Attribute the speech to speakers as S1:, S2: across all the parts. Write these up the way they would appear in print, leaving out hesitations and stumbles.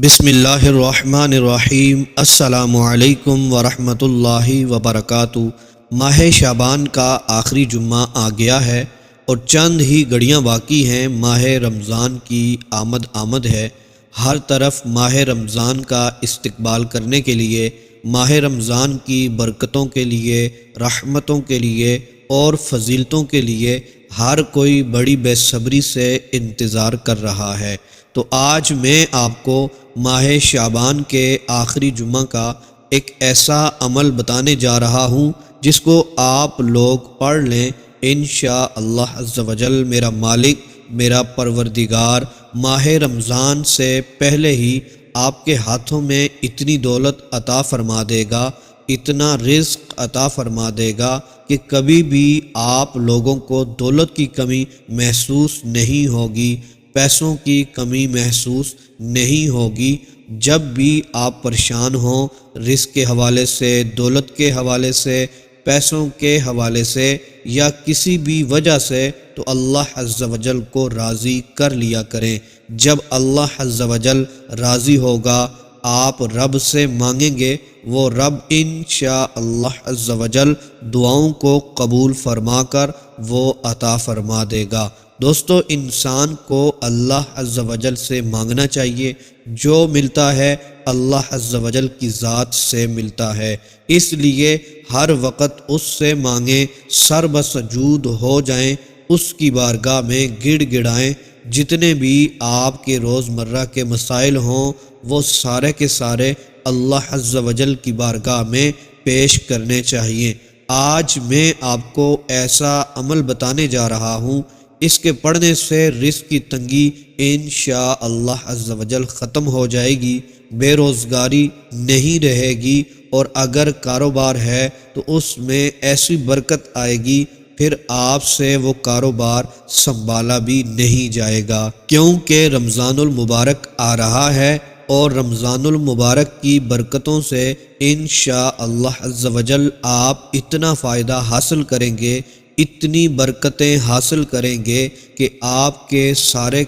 S1: بسم اللہ الرحمن الرحیم۔ السلام علیکم ورحمۃ اللہ وبرکاتہ۔ ماہ شعبان کا آخری جمعہ آ گیا ہے اور چند ہی گھڑیاں باقی ہیں ماہ رمضان کی آمد ہے۔ ہر طرف ماہ رمضان کا استقبال کرنے کے لیے، ماہ رمضان کی برکتوں کے لیے، رحمتوں کے لیے اور فضیلتوں کے لیے ہر کوئی بڑی بے صبری سے انتظار کر رہا ہے۔ تو آج میں آپ کو ماہ شعبان کے آخری جمعہ کا ایک ایسا عمل بتانے جا رہا ہوں جس کو آپ لوگ پڑھ لیں، انشاءاللہ عز و جل میرا مالک، میرا پروردگار ماہ رمضان سے پہلے ہی آپ کے ہاتھوں میں اتنی دولت عطا فرما دے گا، اتنا رزق عطا فرما دے گا کہ کبھی بھی آپ لوگوں کو دولت کی کمی محسوس نہیں ہوگی، پیسوں کی کمی محسوس نہیں ہوگی۔ جب بھی آپ پریشان ہوں رزق کے حوالے سے، دولت کے حوالے سے، پیسوں کے حوالے سے یا کسی بھی وجہ سے، تو اللہ عز و جل کو راضی کر لیا کریں۔ جب اللہ عز و جل راضی ہوگا، آپ رب سے مانگیں گے، وہ رب انشاءاللہ عز و جل دعاؤں کو قبول فرما کر وہ عطا فرما دے گا۔ دوستو، انسان کو اللہ عز و جل سے مانگنا چاہیے۔ جو ملتا ہے اللہ عز و جل کی ذات سے ملتا ہے، اس لیے ہر وقت اس سے مانگیں، سر بسجود ہو جائیں، اس کی بارگاہ میں گڑ گڑائیں۔ جتنے بھی آپ کے روزمرہ کے مسائل ہوں وہ سارے کے سارے اللہ عز و جل کی بارگاہ میں پیش کرنے چاہیے۔ آج میں آپ کو ایسا عمل بتانے جا رہا ہوں، اس کے پڑھنے سے رزق کی تنگی انشاءاللہ عز و جل ختم ہو جائے گی، بے روزگاری نہیں رہے گی، اور اگر کاروبار ہے تو اس میں ایسی برکت آئے گی، پھر آپ سے وہ کاروبار سنبھالا بھی نہیں جائے گا، کیونکہ رمضان المبارک آ رہا ہے اور رمضان المبارک کی برکتوں سے انشاءاللہ عز و جل آپ اتنا فائدہ حاصل کریں گے، اتنی برکتیں حاصل کریں گے کہ آپ کے سارے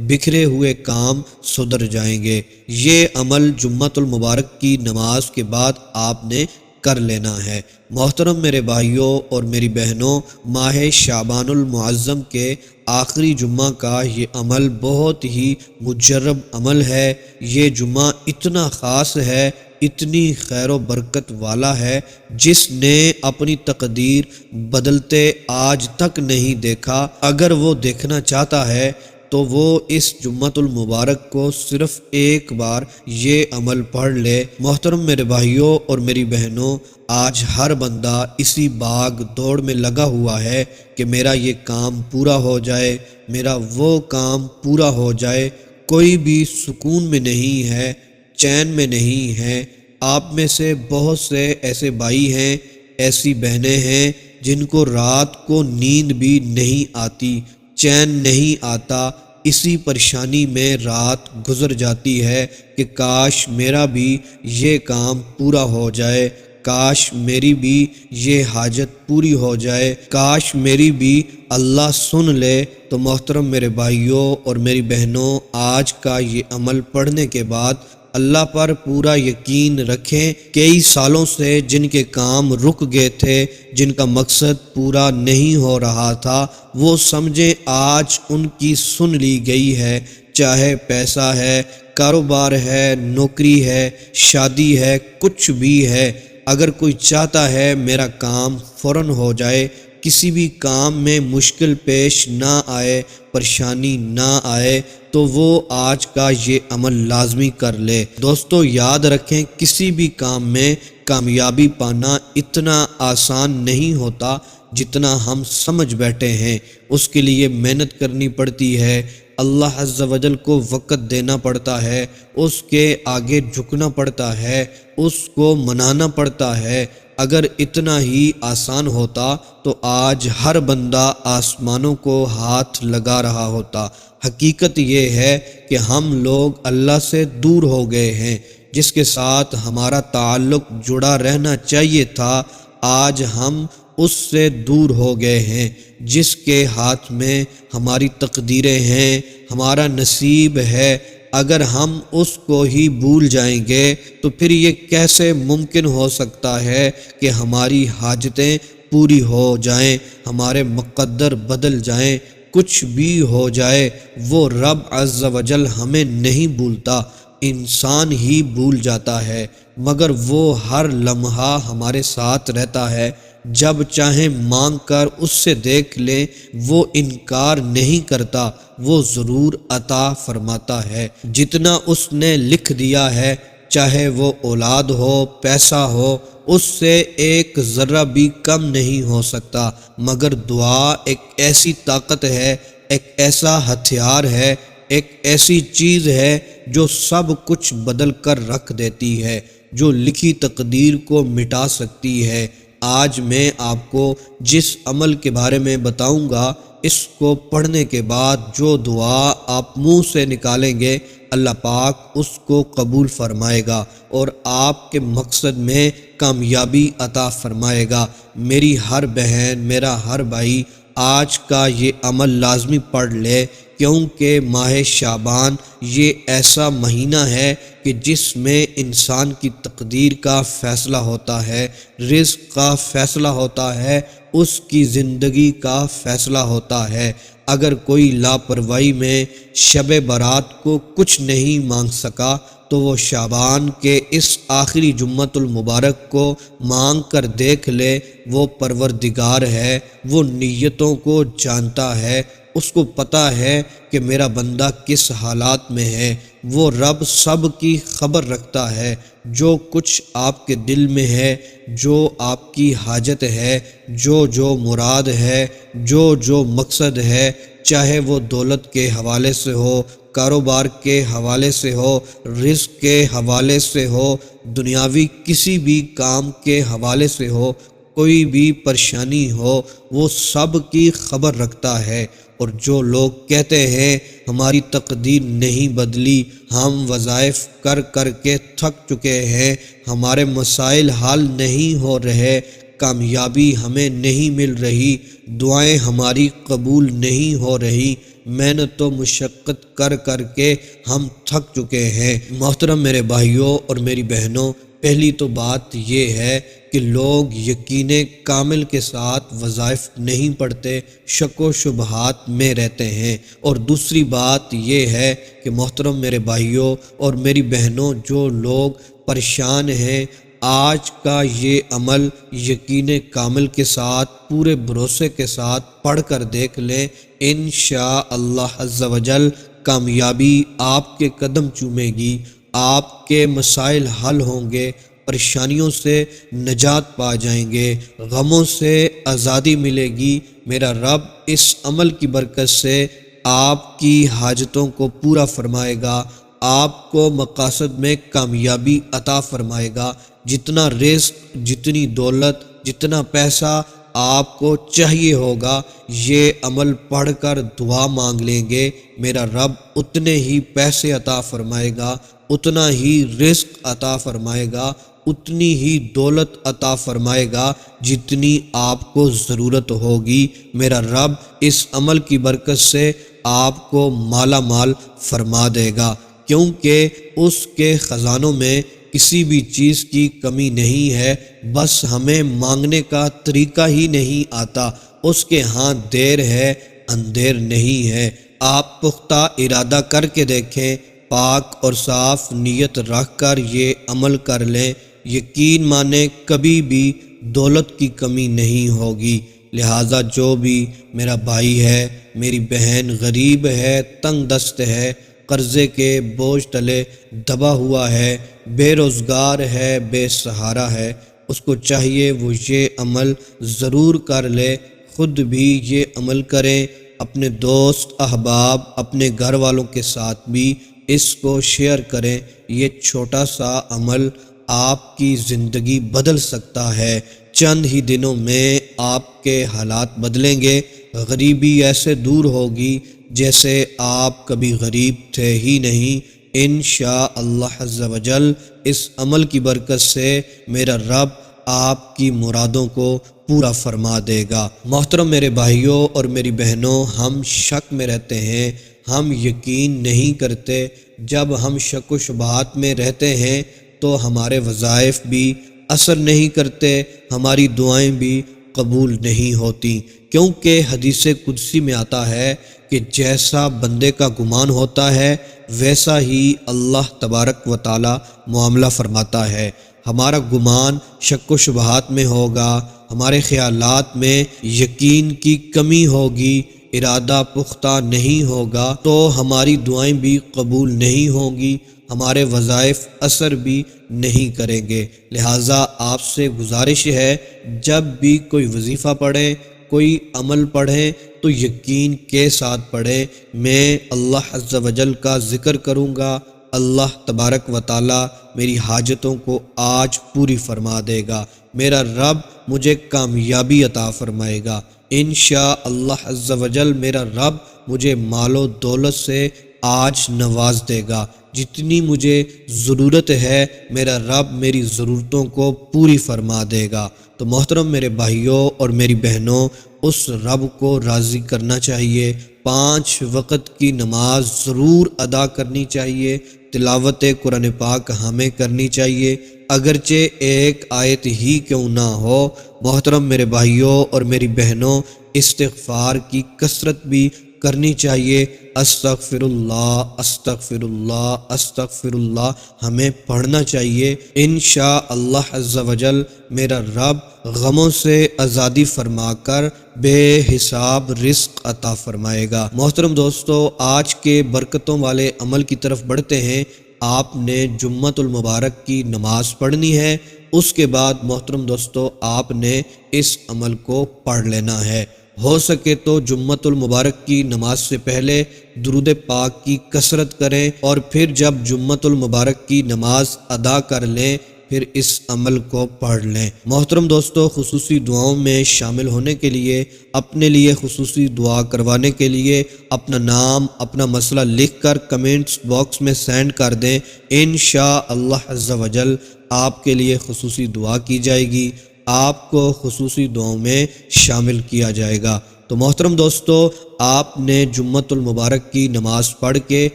S1: بکھرے ہوئے کام سدھر جائیں گے۔ یہ عمل جمعۃ المبارک کی نماز کے بعد آپ نے کر لینا ہے۔ محترم میرے بھائیوں اور میری بہنوں، ماہ شعبان المعظم کے آخری جمعہ کا یہ عمل بہت ہی مجرب عمل ہے۔ یہ جمعہ اتنا خاص ہے، اتنی خیر و برکت والا ہے، جس نے اپنی تقدیر بدلتے آج تک نہیں دیکھا۔ اگر وہ دیکھنا چاہتا ہے تو وہ اس جمعۃ المبارک کو صرف ایک بار یہ عمل پڑھ لے۔ محترم میرے بھائیوں اور میری بہنوں، آج ہر بندہ اسی باغ دوڑ میں لگا ہوا ہے کہ میرا یہ کام پورا ہو جائے، میرا وہ کام پورا ہو جائے۔ کوئی بھی سکون میں نہیں ہے، چین میں نہیں ہے۔ آپ میں سے بہت سے ایسے بھائی ہیں، ایسی بہنیں ہیں جن کو رات کو نیند بھی نہیں آتی، چین نہیں آتا، اسی پریشانی میں رات گزر جاتی ہے کہ کاش میرا بھی یہ کام پورا ہو جائے، کاش میری بھی یہ حاجت پوری ہو جائے، کاش میری بھی اللہ سن لے۔ تو محترم میرے بھائیوں اور میری بہنوں، آج کا یہ عمل پڑھنے کے بعد اللہ پر پورا یقین رکھیں۔ کئی سالوں سے جن کے کام رک گئے تھے، جن کا مقصد پورا نہیں ہو رہا تھا، وہ سمجھیں آج ان کی سن لی گئی ہے۔ چاہے پیسہ ہے، کاروبار ہے، نوکری ہے، شادی ہے، کچھ بھی ہے، اگر کوئی چاہتا ہے میرا کام فوراً ہو جائے، کسی بھی کام میں مشکل پیش نہ آئے، پریشانی نہ آئے، تو وہ آج کا یہ عمل لازمی کر لے۔ دوستو، یاد رکھیں، کسی بھی کام میں کامیابی پانا اتنا آسان نہیں ہوتا جتنا ہم سمجھ بیٹھے ہیں۔ اس کے لیے محنت کرنی پڑتی ہے، اللہ عز و جل کو وقت دینا پڑتا ہے، اس کے آگے جھکنا پڑتا ہے، اس کو منانا پڑتا ہے۔ اگر اتنا ہی آسان ہوتا تو آج ہر بندہ آسمانوں کو ہاتھ لگا رہا ہوتا۔ حقیقت یہ ہے کہ ہم لوگ اللہ سے دور ہو گئے ہیں، جس کے ساتھ ہمارا تعلق جڑا رہنا چاہیے تھا، آج ہم اس سے دور ہو گئے ہیں۔ جس کے ہاتھ میں ہماری تقدیریں ہیں، ہمارا نصیب ہے، اگر ہم اس کو ہی بھول جائیں گے تو پھر یہ کیسے ممکن ہو سکتا ہے کہ ہماری حاجتیں پوری ہو جائیں، ہمارے مقدر بدل جائیں، کچھ بھی ہو جائے وہ رب عز و جل ہمیں نہیں بھولتا، انسان ہی بھول جاتا ہے، مگر وہ ہر لمحہ ہمارے ساتھ رہتا ہے، جب چاہیں مانگ کر اس سے دیکھ لیں، وہ انکار نہیں کرتا، وہ ضرور عطا فرماتا ہے، جتنا اس نے لکھ دیا ہے، چاہے وہ اولاد ہو، پیسہ ہو، اس سے ایک ذرہ بھی کم نہیں ہو سکتا، مگر دعا ایک ایسی طاقت ہے، ایک ایسا ہتھیار ہے، ایک ایسی چیز ہے جو سب کچھ بدل کر رکھ دیتی ہے، جو لکھی تقدیر کو مٹا سکتی ہے۔ آج میں آپ کو جس عمل کے بارے میں بتاؤں گا، اس کو پڑھنے کے بعد جو دعا آپ منہ سے نکالیں گے، اللہ پاک اس کو قبول فرمائے گا اور آپ کے مقصد میں کامیابی عطا فرمائے گا۔ میری ہر بہن، میرا ہر بھائی آج کا یہ عمل لازمی پڑھ لے، کیونکہ ماہ شعبان یہ ایسا مہینہ ہے کہ جس میں انسان کی تقدیر کا فیصلہ ہوتا ہے، رزق کا فیصلہ ہوتا ہے، اس کی زندگی کا فیصلہ ہوتا ہے۔ اگر کوئی لاپرواہی میں شب برات کو کچھ نہیں مانگ سکا تو وہ شعبان کے اس آخری جمعۃ المبارک کو مانگ کر دیکھ لے، وہ پروردگار ہے، وہ نیتوں کو جانتا ہے، اس کو پتہ ہے کہ میرا بندہ کس حالات میں ہے، وہ رب سب کی خبر رکھتا ہے، جو کچھ آپ کے دل میں ہے، جو آپ کی حاجت ہے، جو مراد ہے، جو مقصد ہے، چاہے وہ دولت کے حوالے سے ہو، کاروبار کے حوالے سے ہو، رزق کے حوالے سے ہو، دنیاوی کسی بھی کام کے حوالے سے ہو، کوئی بھی پریشانی ہو، وہ سب کی خبر رکھتا ہے۔ اور جو لوگ کہتے ہیں ہماری تقدیر نہیں بدلی، ہم وظائف کر کر کے تھک چکے ہیں، ہمارے مسائل حل نہیں ہو رہے، کامیابی ہمیں نہیں مل رہی، دعائیں ہماری قبول نہیں ہو رہی، محنت و مشقت کر کر کے ہم تھک چکے ہیں۔ محترم میرے بھائیوں اور میری بہنوں، پہلی تو بات یہ ہے کہ لوگ یقین کامل کے ساتھ وظائف نہیں پڑھتے، شک و شبہات میں رہتے ہیں، اور دوسری بات یہ ہے کہ محترم میرے بھائیوں اور میری بہنوں، جو لوگ پریشان ہیں، آج کا یہ عمل یقین کامل کے ساتھ، پورے بھروسے کے ساتھ پڑھ کر دیکھ لیں، انشاءاللہ عز و جل کامیابی آپ کے قدم چومے گی، آپ کے مسائل حل ہوں گے، پریشانیوں سے نجات پا جائیں گے، غموں سے آزادی ملے گی۔ میرا رب اس عمل کی برکت سے آپ کی حاجتوں کو پورا فرمائے گا، آپ کو مقاصد میں کامیابی عطا فرمائے گا، جتنا رزق، جتنی دولت، جتنا پیسہ آپ کو چاہیے ہوگا، یہ عمل پڑھ کر دعا مانگ لیں گے، میرا رب اتنے ہی پیسے عطا فرمائے گا، اتنا ہی رزق عطا فرمائے گا، اتنی ہی دولت عطا فرمائے گا جتنی آپ کو ضرورت ہوگی۔ میرا رب اس عمل کی برکت سے آپ کو مالا مال فرما دے گا، کیونکہ اس کے خزانوں میں کسی بھی چیز کی کمی نہیں ہے، بس ہمیں مانگنے کا طریقہ ہی نہیں آتا، اس کے ہاں دیر ہے اندھیر نہیں ہے۔ آپ پختہ ارادہ کر کے دیکھیں، پاک اور صاف نیت رکھ کر یہ عمل کر لیں، یقین مانیں کبھی بھی دولت کی کمی نہیں ہوگی۔ لہٰذا جو بھی میرا بھائی ہے، میری بہن غریب ہے، تنگ دست ہے، قرضے کے بوجھ تلے دبا ہوا ہے، بے روزگار ہے، بے سہارا ہے، اس کو چاہیے وہ یہ عمل ضرور کر لے، خود بھی یہ عمل کریں، اپنے دوست احباب، اپنے گھر والوں کے ساتھ بھی اس کو شیئر کریں۔ یہ چھوٹا سا عمل آپ کی زندگی بدل سکتا ہے، چند ہی دنوں میں آپ کے حالات بدلیں گے، غریبی ایسے دور ہوگی جیسے آپ کبھی غریب تھے ہی نہیں۔ انشاءاللہ عز و جل اس عمل کی برکت سے میرا رب آپ کی مرادوں کو پورا فرما دے گا۔ محترم میرے بھائیوں اور میری بہنوں، ہم شک میں رہتے ہیں، ہم یقین نہیں کرتے۔ جب ہم شک و شبہات میں رہتے ہیں تو ہمارے وظائف بھی اثر نہیں کرتے، ہماری دعائیں بھی قبول نہیں ہوتی، کیونکہ حدیث قدسی میں آتا ہے کہ جیسا بندے کا گمان ہوتا ہے ویسا ہی اللہ تبارک و تعالی معاملہ فرماتا ہے۔ ہمارا گمان شک و شبہات میں ہوگا، ہمارے خیالات میں یقین کی کمی ہوگی، ارادہ پختہ نہیں ہوگا تو ہماری دعائیں بھی قبول نہیں ہوں گی، ہمارے وظائف اثر بھی نہیں کریں گے۔ لہٰذا آپ سے گزارش ہے، جب بھی کوئی وظیفہ پڑھیں، کوئی عمل پڑھیں تو یقین کے ساتھ پڑھیں، میں اللہ عز و جل کا ذکر کروں گا، اللہ تبارک و تعالی میری حاجتوں کو آج پوری فرما دے گا، میرا رب مجھے کامیابی عطا فرمائے گا، انشاءاللہ عز و جل میرا رب مجھے مال و دولت سے آج نواز دے گا، جتنی مجھے ضرورت ہے میرا رب میری ضرورتوں کو پوری فرما دے گا۔ تو محترم میرے بھائیوں اور میری بہنوں، اس رب کو راضی کرنا چاہیے، 5 وقت کی نماز ضرور ادا کرنی چاہیے، تلاوت قرآن پاک ہمیں کرنی چاہیے، اگرچہ ایک آیت ہی کیوں نہ ہو۔ محترم میرے بھائیوں اور میری بہنوں، استغفار کی کثرت بھی کرنی چاہیے، استغفر اللہ استغفر اللہ استغفر اللہ ہمیں پڑھنا چاہیے، انشاءاللہ عز و جل میرا رب غموں سے آزادی فرما کر بے حساب رزق عطا فرمائے گا۔ محترم دوستو، آج کے برکتوں والے عمل کی طرف بڑھتے ہیں۔ آپ نے جمعۃ المبارک کی نماز پڑھنی ہے، اس کے بعد محترم دوستو آپ نے اس عمل کو پڑھ لینا ہے۔ ہو سکے تو جمعۃ المبارک کی نماز سے پہلے درود پاک کی کثرت کریں، اور پھر جب جمعۃ المبارک کی نماز ادا کر لیں پھر اس عمل کو پڑھ لیں۔ محترم دوستو، خصوصی دعاؤں میں شامل ہونے کے لیے، اپنے لیے خصوصی دعا کروانے کے لیے اپنا نام، اپنا مسئلہ لکھ کر کمنٹس باکس میں سینڈ کر دیں، انشاءاللہ عز و جل آپ کے لیے خصوصی دعا کی جائے گی، آپ کو خصوصی دعاؤں میں شامل کیا جائے گا۔ تو محترم دوستو، آپ نے جمعۃ المبارک کی نماز پڑھ کے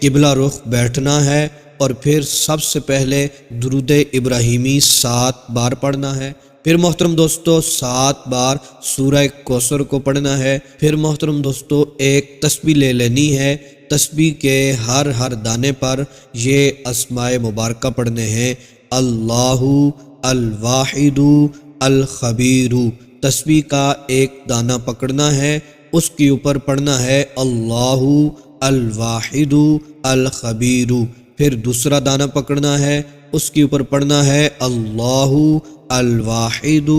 S1: قبلہ رخ بیٹھنا ہے، اور پھر سب سے پہلے درود ابراہیمی 7 بار پڑھنا ہے، پھر محترم دوستو 7 بار سورہ کوثر کو پڑھنا ہے، پھر محترم دوستو ایک تسبیح لے لینی ہے، تسبیح کے ہر دانے پر یہ اسماء مبارکہ پڑھنے ہیں، اللہ الواحد الخبیر۔ تسبیح کا ایک دانہ پکڑنا ہے، اس کے اوپر پڑھنا ہے اللہ الواحد الخبیر، پھر دوسرا دانہ پکڑنا ہے، اس کے اوپر پڑھنا ہے اللہ الواحد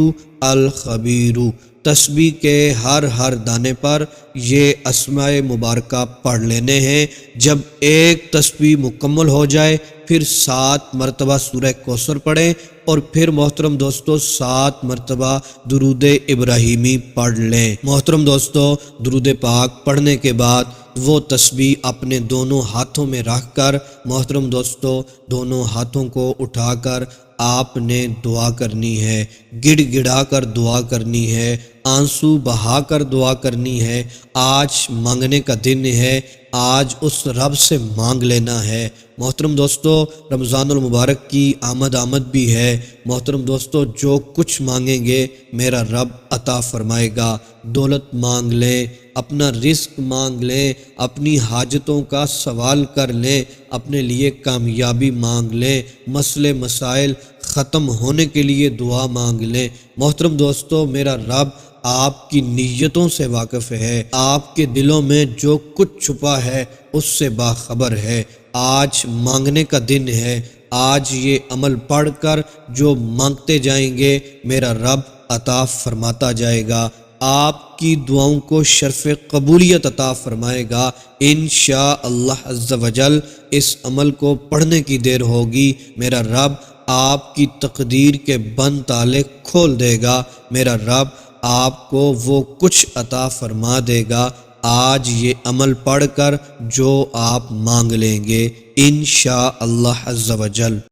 S1: الخبیر۔ تسبیح کے ہر دانے پر یہ اسماء مبارکہ پڑھ لینے ہیں۔ جب ایک تسبیح مکمل ہو جائے پھر 7 مرتبہ سورہ کوثر پڑھیں، اور پھر محترم دوستو 7 مرتبہ درود ابراہیمی پڑھ لیں۔ محترم دوستو، درود پاک پڑھنے کے بعد وہ تسبیح اپنے دونوں ہاتھوں میں رکھ کر محترم دوستو دونوں ہاتھوں کو اٹھا کر آپ نے دعا کرنی ہے، گڑ گڑا کر دعا کرنی ہے، آنسو بہا کر دعا کرنی ہے۔ آج مانگنے کا دن ہے، آج اس رب سے مانگ لینا ہے۔ محترم دوستو، رمضان المبارک کی آمد بھی ہے۔ محترم دوستو، جو کچھ مانگیں گے میرا رب عطا فرمائے گا۔ دولت مانگ لیں، اپنا رزق مانگ لیں، اپنی حاجتوں کا سوال کر لیں، اپنے لیے کامیابی مانگ لیں، مسئلے مسائل ختم ہونے کے لیے دعا مانگ لیں۔ محترم دوستو، میرا رب آپ کی نیتوں سے واقف ہے، آپ کے دلوں میں جو کچھ چھپا ہے اس سے باخبر ہے۔ آج مانگنے کا دن ہے، آج یہ عمل پڑھ کر جو مانگتے جائیں گے میرا رب عطا فرماتا جائے گا، آپ کی دعاؤں کو شرف قبولیت عطا فرمائے گا۔ انشاءاللہ عز و جل اس عمل کو پڑھنے کی دیر ہوگی، میرا رب آپ کی تقدیر کے بند تالے کھول دے گا، میرا رب آپ کو وہ کچھ عطا فرما دے گا آج یہ عمل پڑھ کر جو آپ مانگ لیں گے انشاءاللہ عز و جل۔